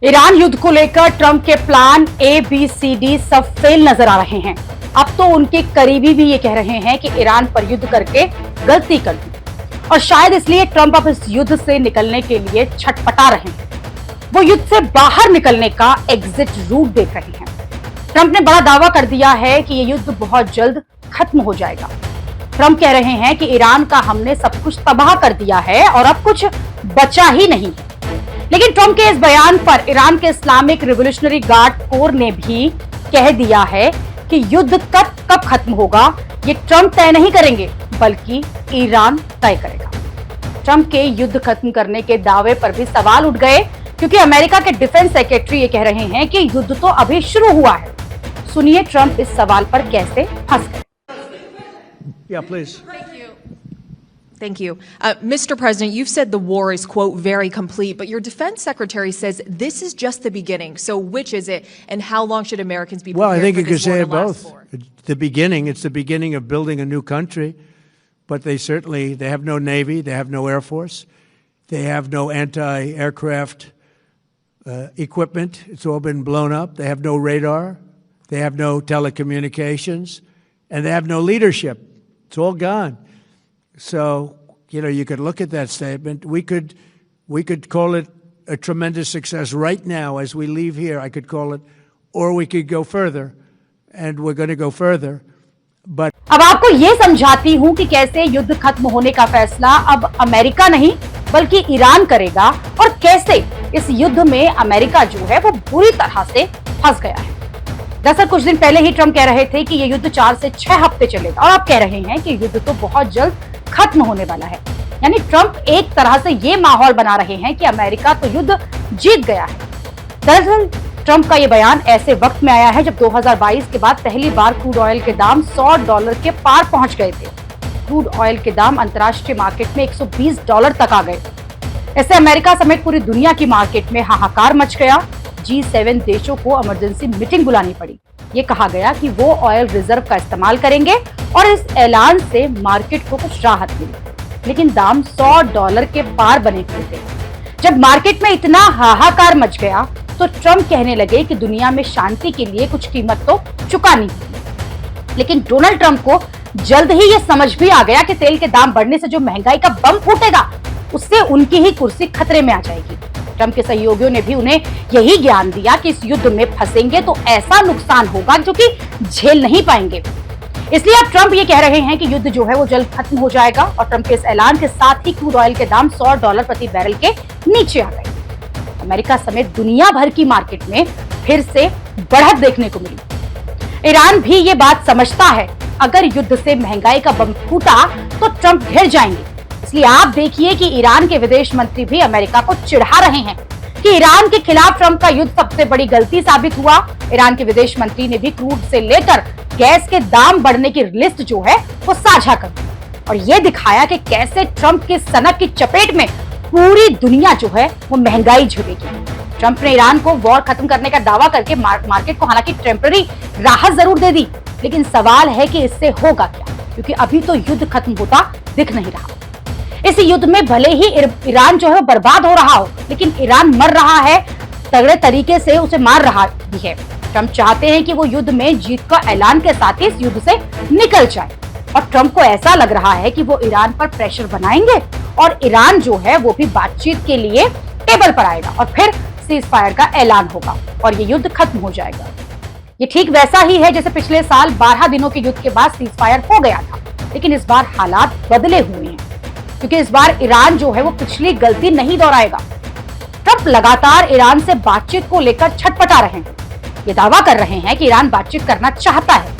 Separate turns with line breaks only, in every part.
Iran युद्ध को लेकर ट्रंप के प्लान ABCD सब फेल नजर आ रहे हैं। अब तो उनके करीबी भी ये कह रहे हैं कि ईरान पर युद्ध करके गलती कर दी और शायद इसलिए ट्रंप अब इस युद्ध से निकलने के लिए छटपटा रहे हैं। वो युद्ध से बाहर निकलने का एग्जिट रूट देख रहे हैं। ट्रंप ने बड़ा दावा कर दिया है कि ये युद्ध बहुत जल्द खत्म हो जाएगा। ट्रंप कह रहे हैं कि ईरान का हमने सब कुछ तबाह कर दिया है और अब कुछ बचा ही नहीं है। लेकिन ट्रंप के इस बयान पर ईरान के इस्लामिक रिवॉल्यूशनरी गार्ड कोर ने भी कह दिया है कि युद्ध कब खत्म होगा ये ट्रंप तय नहीं करेंगे बल्कि ईरान तय करेगा। ट्रंप के युद्ध खत्म करने के दावे पर भी सवाल उठ गए क्योंकि अमेरिका के डिफेंस सेक्रेटरी ये कह रहे हैं कि युद्ध तो अभी शुरू हुआ है। सुनिए ट्रंप इस सवाल पर कैसे फंस गए।
Yeah, please.
Thank you. Mr. President, you've said the war is, quote, very complete, but your defense secretary says this is just the beginning. So which is it, and how long should Americans be prepared
Well, I think you
for
could
this war
say
to
it
last
both.
for?
It's the beginning. It's the beginning of building a new country, but they have no Navy, they have no Air Force, they have no anti-aircraft equipment. It's all been blown up. They have no radar, they have no telecommunications, and they have no leadership. It's all gone. So, you could look at that statement. We could call it a tremendous success right now as we leave here. I could call it, or we could go further, and we're going to go further. But
अब आपको ये समझाती हूं कि कैसे युद्ध खत्म होने का फैसला अब अमेरिका नहीं बल्कि ईरान करेगा और कैसे इस युद्ध में अमेरिका जो है वो बुरी तरह से फंस गया है। दरअसल कुछ दिन पहले ही ट्रंप कह रहे थे कि ये युद्ध 4 से 6 हफ्ते चलेगा और अब कह रहे हैं कि युद्ध तो बहुत जल्द खत्म होने वाला है। यानी ट्रंप एक तरह से ये माहौल बना रहे हैं कि अमेरिका तो युद्ध जीत गया है। दरअसल ट्रंप का ये बयान ऐसे वक्त में आया है जब 2022 के बाद पहली बार क्रूड ऑयल के दाम $100 के पार पहुंच गए थे। क्रूड ऑयल के दाम अंतर्राष्ट्रीय मार्केट में $120 तक आ गए। ऐसे अमेरिका समेत पूरी दुनिया की मार्केट में हाहाकार मच गया। G7 देशों को इमरजेंसी मीटिंग बुलानी पड़ी। ये कहा गया कि वो ऑयल रिजर्व का इस्तेमाल करेंगे और इस ऐलान से मार्केट को कुछ राहत मिली। लेकिन दाम $100 के पार बने हुए थे। जब मार्केट में इतना हाहाकार मच गया तो ट्रंप कहने लगे कि दुनिया में शांति के लिए कुछ कीमत तो चुकानी होगी। लेकिन डोनाल्ड ट्रंप को जल्द ही ये समझ भी आ गया कि तेल के दाम बढ़ने से जो महंगाई का बम फूटेगा उससे उनकी ही कुर्सी खतरे में आ जाएगी। ट्रंप के सहयोगियों ने भी उन्हें यही ज्ञान दिया कि इस युद्ध में फंसेंगे तो ऐसा नुकसान होगा जो कि झेल नहीं पाएंगे। इसलिए अब ट्रंप ये कह रहे हैं कि युद्ध जो है वो जल्द खत्म हो जाएगा और ट्रंप के इस ऐलान के साथ ही क्रूड ऑयल के दाम $100 प्रति बैरल के नीचे आ गए। अमेरिका समेत दुनिया भर की मार्केट में फिर से बढ़त देखने को मिली। ईरान भी ये बात समझता है, अगर युद्ध से महंगाई का बम फूटा तो ट्रंप घिर जाएंगे। इसलिए आप देखिए कि ईरान के विदेश मंत्री भी अमेरिका को चिढ़ा रहे हैं कि ईरान के खिलाफ ट्रंप का युद्ध सबसे बड़ी गलती साबित हुआ। ईरान के विदेश मंत्री ने भी क्रूड से लेकर गैस के दाम बढ़ने की लिस्ट जो है वो साझा कर दी और ये दिखाया कि कैसे ट्रंप के सनक की चपेट में पूरी दुनिया जो है वो महंगाई झेलेगी। ट्रंप ने ईरान को वॉर खत्म करने का दावा करके मार्केट को हालांकि टेम्पररी राहत जरूर दे दी, लेकिन सवाल है कि इससे होगा क्या, क्योंकि अभी तो युद्ध खत्म होता दिख नहीं रहा। इस युद्ध में भले ही ईरान जो है बर्बाद हो रहा हो, लेकिन ईरान मर रहा है, तगड़े तरीके से उसे मार रहा भी है। ट्रंप चाहते हैं कि वो युद्ध में जीत का ऐलान के साथ ही इस युद्ध से निकल जाए और ट्रंप को ऐसा लग रहा है कि वो ईरान पर प्रेशर बनाएंगे और ईरान जो है वो भी बातचीत के लिए टेबल पर आएगा और फिर सीज फायर का ऐलान होगा और ये युद्ध खत्म हो जाएगा। ये ठीक वैसा ही है जैसे पिछले साल 12 दिनों के युद्ध के बाद सीज फायर हो गया था, लेकिन इस बार हालात बदले हुए हैं क्योंकि इस बार ईरान जो है वो पिछली गलती नहीं दोहराएगा। ट्रंप लगातार ईरान से बातचीत को लेकर छटपटा रहे हैं। ये दावा कर रहे हैं कि ईरान बातचीत करना चाहता है,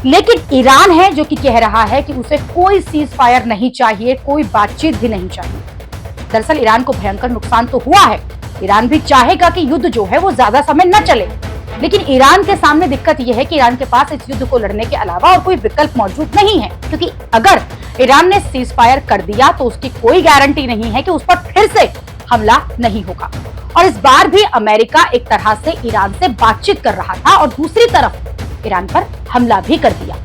लेकिन ईरान है जो कि कह रहा है कि उसे कोई सीज फायर नहीं चाहिए, कोई बातचीत भी नहीं चाहिए। दरअसल ईरान को भयंकर नुकसान तो हुआ है। ईरान भी चाहेगा कि युद्ध जो है वो ज्यादा समय न चले, लेकिन ईरान के सामने दिक्कत यह है कि ईरान के पास इस युद्ध को लड़ने के अलावा और कोई विकल्प मौजूद नहीं है, क्योंकि अगर ईरान ने सीज फायर कर दिया तो उसकी कोई गारंटी नहीं है कि उस पर फिर से हमला नहीं होगा। और इस बार भी अमेरिका एक तरह से ईरान से बातचीत कर रहा था और दूसरी तरफ ईरान पर हमला भी कर दिया।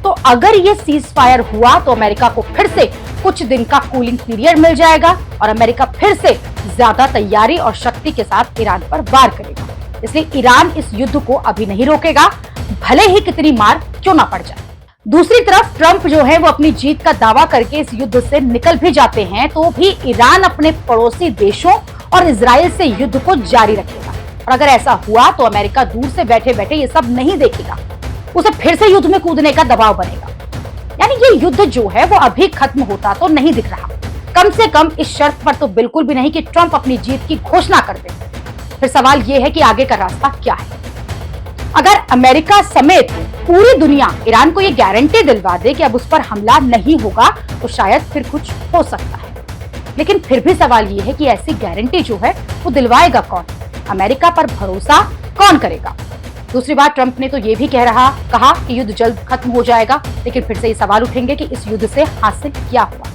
तो अगर ये सीज फायर हुआ तो अमेरिका को फिर से कुछ दिन का कूलिंग पीरियड मिल जाएगा और अमेरिका फिर से ज्यादा तैयारी और शक्ति के साथ ईरान पर वार करेगा। इसलिए ईरान इस युद्ध को अभी नहीं रोकेगा, भले ही कितनी मार क्यों ना पड़ जाए। दूसरी तरफ ट्रंप जो है वो अपनी जीत का दावा करके इस युद्ध से निकल भी जाते हैं तो भी ईरान अपने पड़ोसी देशों और इजराइल से युद्ध को जारी रखेगा। और अगर ऐसा हुआ तो अमेरिका दूर से बैठे बैठे ये सब नहीं देखेगा, उसे फिर से युद्ध में कूदने का दबाव बनेगा। यानी ये युद्ध जो है वो अभी खत्म होता तो नहीं दिख रहा, कम से कम इस शर्त पर तो बिल्कुल भी नहीं कि ट्रंप अपनी जीत की घोषणा कर दे। फिर सवाल ये है कि आगे का रास्ता क्या है। अगर अमेरिका समेत पूरी दुनिया ईरान को ये गारंटी दिलवा दे कि अब उस पर हमला नहीं होगा तो शायद फिर कुछ हो सकता है, लेकिन फिर भी सवाल ये है कि ऐसी गारंटी जो है वो दिलवाएगा कौन, अमेरिका पर भरोसा कौन करेगा। दूसरी बात, ट्रंप ने तो ये भी कहा कि युद्ध जल्द खत्म हो जाएगा, लेकिन फिर से ये सवाल उठेंगे कि इस युद्ध से हासिल क्या हुआ,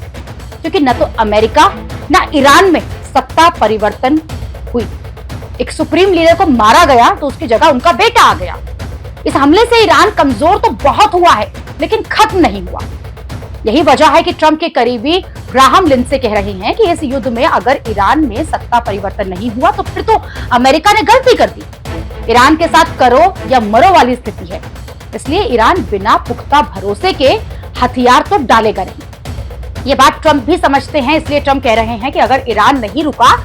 क्योंकि न तो अमेरिका न ईरान में सत्ता परिवर्तन हुई। एक सुप्रीम लीडर को मारा गया तो उसकी जगह उनका बेटा आ गया। इस हमले से ईरान कमजोर तो बहुत हुआ है, लेकिन खत्म नहीं हुआ। यही वजह है कि ट्रंप के करीबी ग्राहम लिंडसे कह रहे हैं कि इस युद्ध में अगर ईरान में सत्ता परिवर्तन नहीं हुआ तो फिर तो अमेरिका ने गलती कर दी। ईरान के साथ करो या मरो वाली स्थिति है, इसलिए ईरान बिना पुख्ता भरोसे के हथियार तो डालेगा नहीं। ये बात ट्रंप भी समझते हैं, इसलिए ट्रंप कह रहे हैं कि अगर ईरान नहीं रुका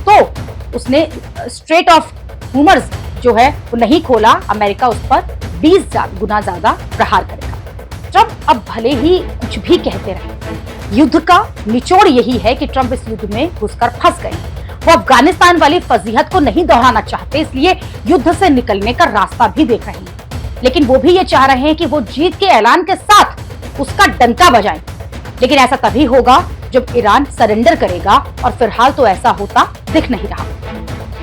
तो उसने स्ट्रेट ऑफ हॉर्मुज़ जो है वो नहीं खोला, अमेरिका उस पर 20 गुना ज्यादा प्रहार करेगा। ट्रंप अब भले ही कुछ भी कहते रहे, युद्ध का निचोड़ यही है कि ट्रंप इस युद्ध में घुसकर फंस गए। वो अफगानिस्तान वाली फजीहत को नहीं दोहराना चाहते, इसलिए युद्ध से निकलने का रास्ता भी देख रहे हैं। लेकिन वो भी ये चाह रहे हैं कि वो जीत के ऐलान के साथ उसका डंका बजाएं। लेकिन ऐसा तभी होगा जब ईरान सरेंडर करेगा, और फिलहाल तो ऐसा होता दिख नहीं रहा।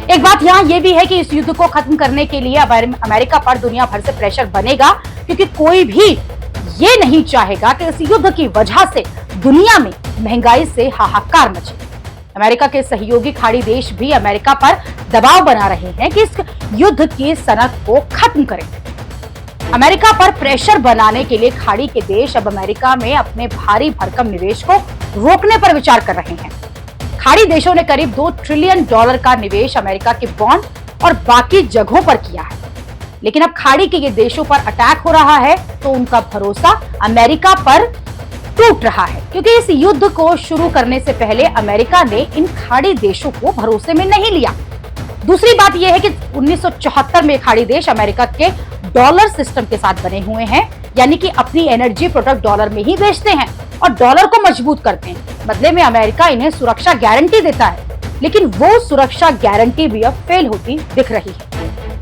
एक बात यहाँ ये भी है कि इस युद्ध को खत्म करने के लिए अमेरिका पर दुनिया भर से प्रेशर बनेगा, क्योंकि कोई भी ये नहीं चाहेगा कि इस युद्ध की वजह से दुनिया में महंगाई से हाहाकार मचे। अमेरिका के सहयोगी खाड़ी देश भी अमेरिका पर दबाव बना रहे हैं कि इस युद्ध की सनक को खत्म करें। अमेरिका पर प्रेशर बनाने के लिए खाड़ी के देश अब अमेरिका में अपने भारी भरकम निवेश को रोकने पर विचार कर रहे हैं। खाड़ी देशों ने करीब $2 ट्रिलियन का निवेश अमेरिका के बॉन्ड और बाकी जगहों पर किया है, लेकिन अब खाड़ी के ये देशों पर अटैक हो रहा है तो उनका भरोसा अमेरिका पर टूट रहा है, क्योंकि इस युद्ध को शुरू करने से पहले अमेरिका ने इन खाड़ी देशों को भरोसे में नहीं लिया। दूसरी बात यह है कि 1974 में खाड़ी देश अमेरिका के डॉलर सिस्टम के साथ बने हुए हैं, यानी कि अपनी एनर्जी प्रोडक्ट डॉलर में ही बेचते हैं और डॉलर को मजबूत करते हैं। बदले में अमेरिका इन्हें सुरक्षा गारंटी देता है, लेकिन वो सुरक्षा गारंटी भी अब फेल होती दिख रही है।